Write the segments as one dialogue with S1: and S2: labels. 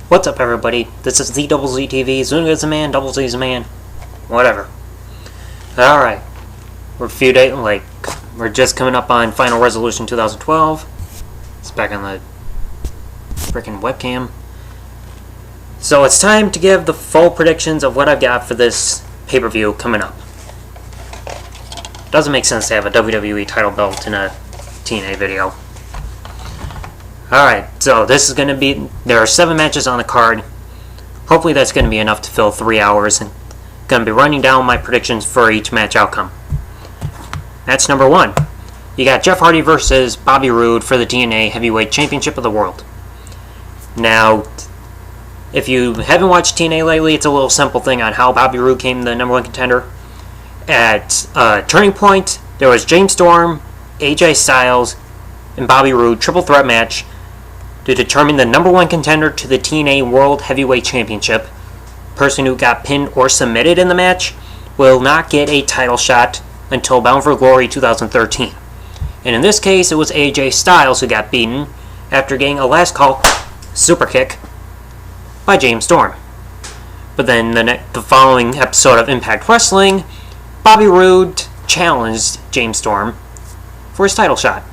S1: What's up, everybody? This is Z Double Z TV. Zoom is a man, Double Z is a man. Whatever. Alright. We're just coming up on Final Resolution 2012. It's back on the freaking webcam. So it's time to give the full predictions of what I've got for this pay-per-view coming up. Doesn't make sense to have a WWE title belt in a TNA video. Alright, so this is going to be... There are 7 matches on the card. Hopefully that's going to be enough to fill 3 hours. And going to be running down my predictions for each match outcome. Match number 1. You got Jeff Hardy versus Bobby Roode for the TNA Heavyweight Championship of the World. Now, if you haven't watched TNA lately, it's a little simple thing on how Bobby Roode became the #1 contender. At Turning Point, there was James Storm, AJ Styles, and Bobby Roode triple threat match to determine the #1 contender to the TNA World Heavyweight Championship. Person who got pinned or submitted in the match will not get a title shot until Bound for Glory 2013. And in this case, it was AJ Styles who got beaten after getting a last call super kick by James Storm. But then the following episode of Impact Wrestling, Bobby Roode challenged James Storm for his title shot.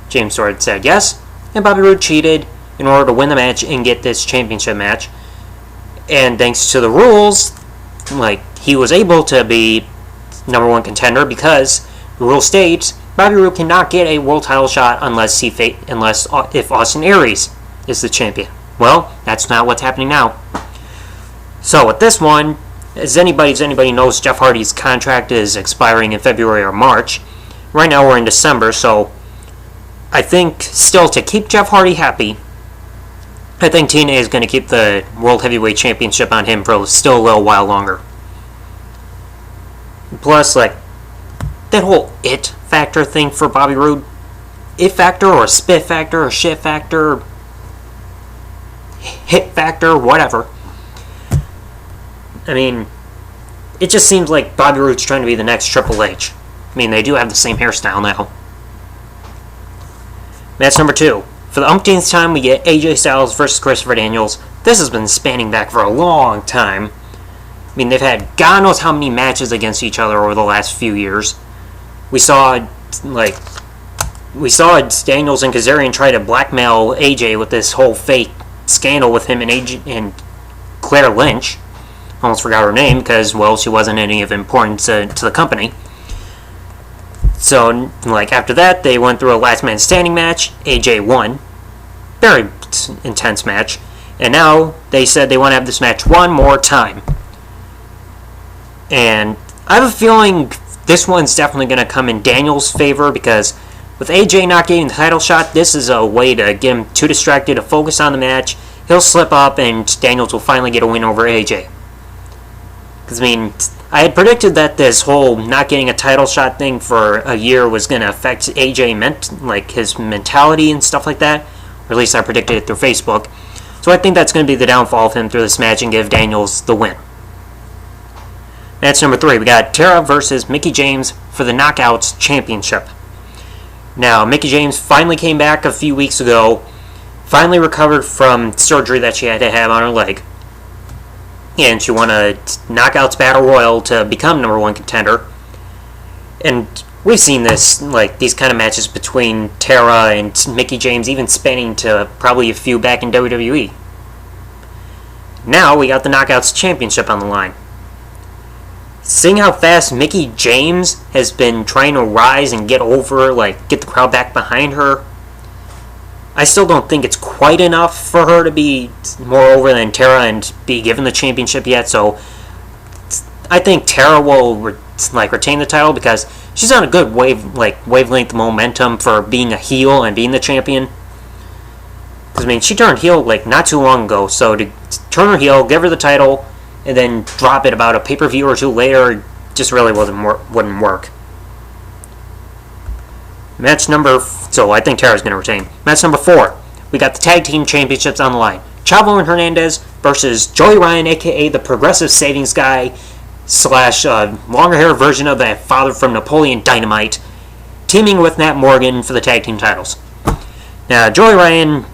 S1: James Storm said yes, and Bobby Roode cheated in order to win the match and get this championship match. And thanks to the rules, he was able to be #1 contender because the rule states Bobby Roode cannot get a world title shot unless if Austin Aries is the champion. Well, that's not what's happening now. So with this one, as anybody knows, Jeff Hardy's contract is expiring in February or March. Right now we're in December, so I think still to keep Jeff Hardy happy, I think TNA is going to keep the World Heavyweight Championship on him for still a little while longer. Plus, that whole it factor thing for Bobby Roode, it factor or spit factor or shit factor, hit factor, whatever. I mean, it just seems like Bobby Roode's trying to be the next Triple H. I mean, they do have the same hairstyle now. Match number 2. For the umpteenth time, we get AJ Styles versus Christopher Daniels. This has been spanning back for a long time. I mean, they've had God knows how many matches against each other over the last few years. We saw Daniels and Kazarian try to blackmail AJ with this whole fake scandal with him and Claire Lynch. Almost forgot her name because, well, she wasn't any of importance to the company. So, after that, they went through a last man standing match. AJ won. Very intense match. And now, they said they want to have this match one more time. And I have a feeling this one's definitely going to come in Daniels' favor because with AJ not getting the title shot, this is a way to get him too distracted to focus on the match. He'll slip up and Daniels will finally get a win over AJ. Because, I mean, I had predicted that this whole not getting a title shot thing for a year was going to affect AJ, his mentality and stuff like that. Or at least I predicted it through Facebook. So I think that's going to be the downfall of him through this match and give Daniels the win. Match number 3, we got Tara versus Mickie James for the Knockouts Championship. Now, Mickie James finally came back a few weeks ago, finally recovered from surgery that she had to have on her leg. And she won a Knockouts Battle Royal to become #1 contender. And we've seen this, these kind of matches between Tara and Mickie James, even spanning to probably a few back in WWE. Now we got the Knockouts Championship on the line. Seeing how fast Mickie James has been trying to rise and get over, get the crowd back behind her, I still don't think it's quite enough for her to be more over than Tara and be given the championship yet, so I think Tara will retain the title because she's on a good wavelength momentum for being a heel and being the champion. Because, I mean, she turned heel not too long ago, so to turn her heel, give her the title, and then drop it about a pay-per-view or two later just really wouldn't work. So I think Tara's going to retain. Match number 4. We got the Tag Team Championships on the line. Chavo and Hernandez versus Joey Ryan, a.k.a. the Progressive Savings Guy / longer hair version of the father from Napoleon Dynamite, teaming with Matt Morgan for the tag team titles. Now, Joey Ryan,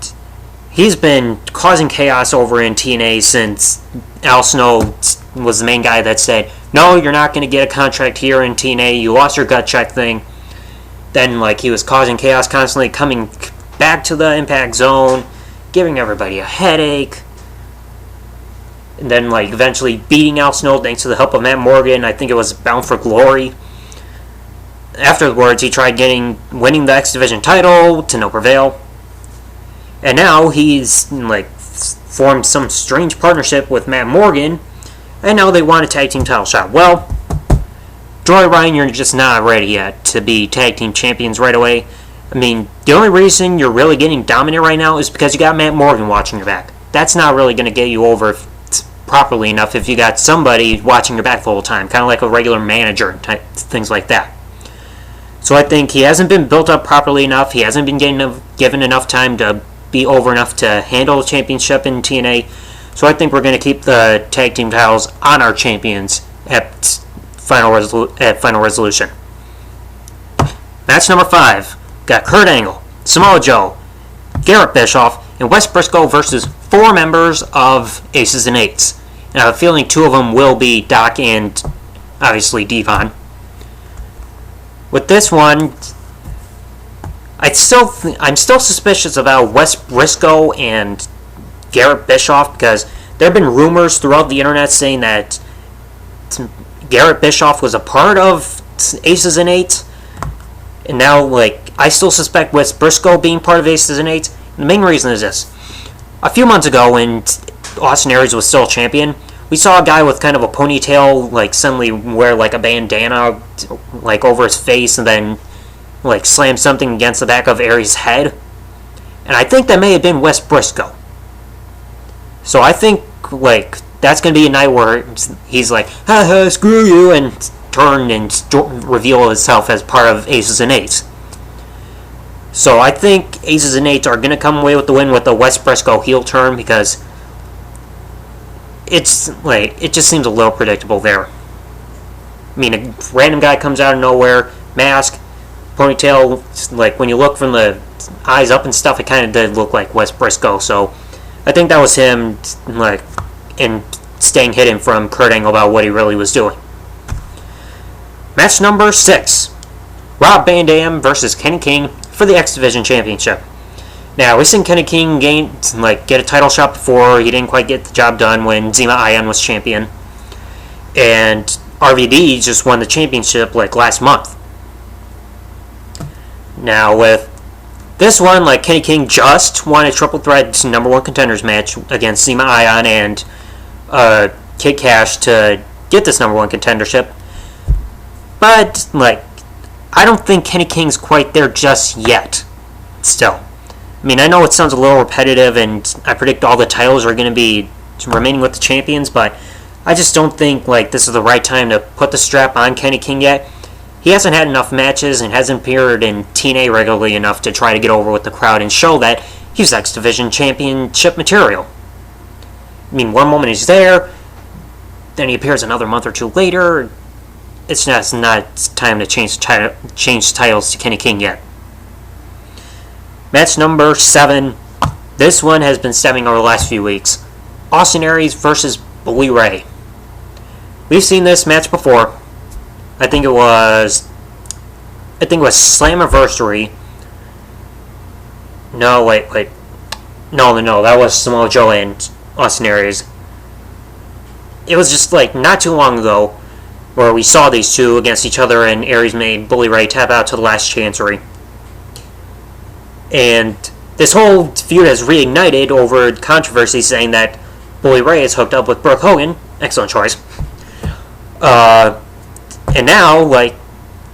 S1: he's been causing chaos over in TNA since Al Snow was the main guy that said, no, you're not going to get a contract here in TNA, you lost your gut check thing. Then, like, he was causing chaos constantly, coming back to the Impact Zone, giving everybody a headache. And then, like, eventually beating Al Snow thanks to the help of Matt Morgan. I think it was Bound for Glory. Afterwards, he tried winning the X Division title to no avail. And now he's, like, formed some strange partnership with Matt Morgan. And now they want a tag team title shot. Well, Joey Ryan, you're just not ready yet to be tag team champions right away. I mean, the only reason you're really getting dominant right now is because you got Matt Morgan watching your back. That's not really going to get you over properly enough if you got somebody watching your back the whole time, kind of like a regular manager, type things like that. So I think he hasn't been built up properly enough. He hasn't been given enough time to be over enough to handle the championship in TNA. So I think we're going to keep the tag team titles on our champions at Final Resolution. Match number 5. Got Kurt Angle, Samoa Joe, Garrett Bischoff, and Wes Briscoe versus 4 members of Aces and Eights. And I have a feeling 2 of them will be Doc and, obviously, Devon. With this one, I'm still suspicious about Wes Briscoe and Garrett Bischoff because there have been rumors throughout the internet saying that Garrett Bischoff was a part of Aces and Eights. And now, like, I still suspect Wes Briscoe being part of Aces and Eights. And the main reason is this. A few months ago, when Austin Aries was still champion, we saw a guy with kind of a ponytail, like, suddenly wear, like, a bandana, like, over his face, and then, like, slam something against the back of Aries' head. And I think that may have been Wes Briscoe. So I think, like, that's going to be a night where he's like, ha, screw you, and turn and reveal himself as part of Aces and Eights. So I think Aces and Eights are going to come away with the win with the Wes Briscoe heel turn because it's like it just seems a little predictable there. I mean, a random guy comes out of nowhere, mask, ponytail, like when you look from the eyes up and stuff, it kind of did look like Wes Briscoe. So I think that was him, like, and staying hidden from Kurt Angle about what he really was doing. Match number 6. Rob Van Dam versus Kenny King for the X Division Championship. Now, we've seen Kenny King get a title shot before. He didn't quite get the job done when Zema Ion was champion. And RVD just won the championship, like, last month. Now, with this one, like, Kenny King just won a triple threat number 1 contenders match against Zema Ion and Kid Cash to get this number 1 contendership. But, like, I don't think Kenny King's quite there just yet. Still. I mean, I know it sounds a little repetitive, and I predict all the titles are going to be remaining with the champions, but I just don't think, like, this is the right time to put the strap on Kenny King yet. He hasn't had enough matches and hasn't appeared in TNA regularly enough to try to get over with the crowd and show that he's X Division Championship material. I mean, one moment he's there, then he appears another month or two later. It's just not time to change titles to Kenny King yet. Match number 7. This one has been stemming over the last few weeks. Austin Aries versus Bully Ray. We've seen this match before. I think it was Slammiversary. No, wait. No, that was Samoa Joe and Austin Aries. It was just, like, not too long ago where we saw these two against each other and Aries made Bully Ray tap out to the last chancery. And this whole feud has reignited over controversy saying that Bully Ray is hooked up with Brooke Hogan. Excellent choice. And now, like,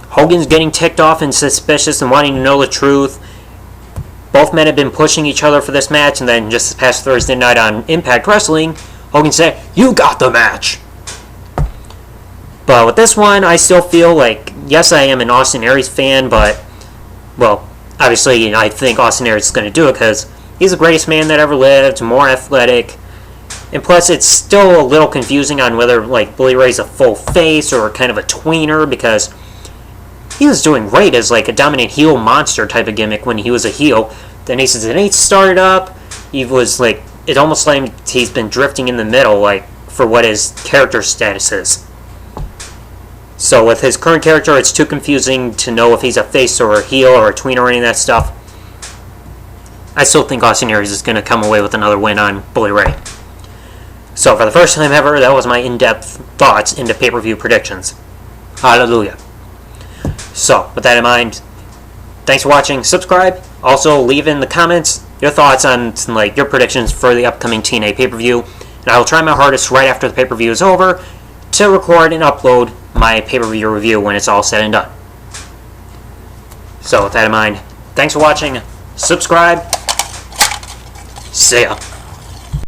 S1: Hogan's getting ticked off and suspicious and wanting to know the truth. Both men have been pushing each other for this match, and then just this past Thursday night on Impact Wrestling, Hogan said, "You got the match." But with this one, I still feel like, yes, I am an Austin Aries fan, but, well, obviously I think Austin Aries is going to do it because he's the greatest man that ever lived, more athletic. And plus, it's still a little confusing on whether, like, Bully Ray's a full face or kind of a tweener, because he was doing great as, like, a dominant heel monster type of gimmick when he was a heel. Then Aces and Eights started up, he was like, it almost like he's been drifting in the middle, like, for what his character status is. So with his current character, it's too confusing to know if he's a face or a heel or a tween or any of that stuff. I still think Austin Aries is going to come away with another win on Bully Ray. So for the first time ever, that was my in-depth thoughts into pay-per-view predictions. Hallelujah. So with that in mind, thanks for watching. Subscribe. Also, leave in the comments your thoughts on like your predictions for the upcoming TNA pay-per-view. And I will try my hardest right after the pay-per-view is over to record and upload my pay-per-view review when it's all said and done. So with that in mind, thanks for watching. Subscribe. See ya.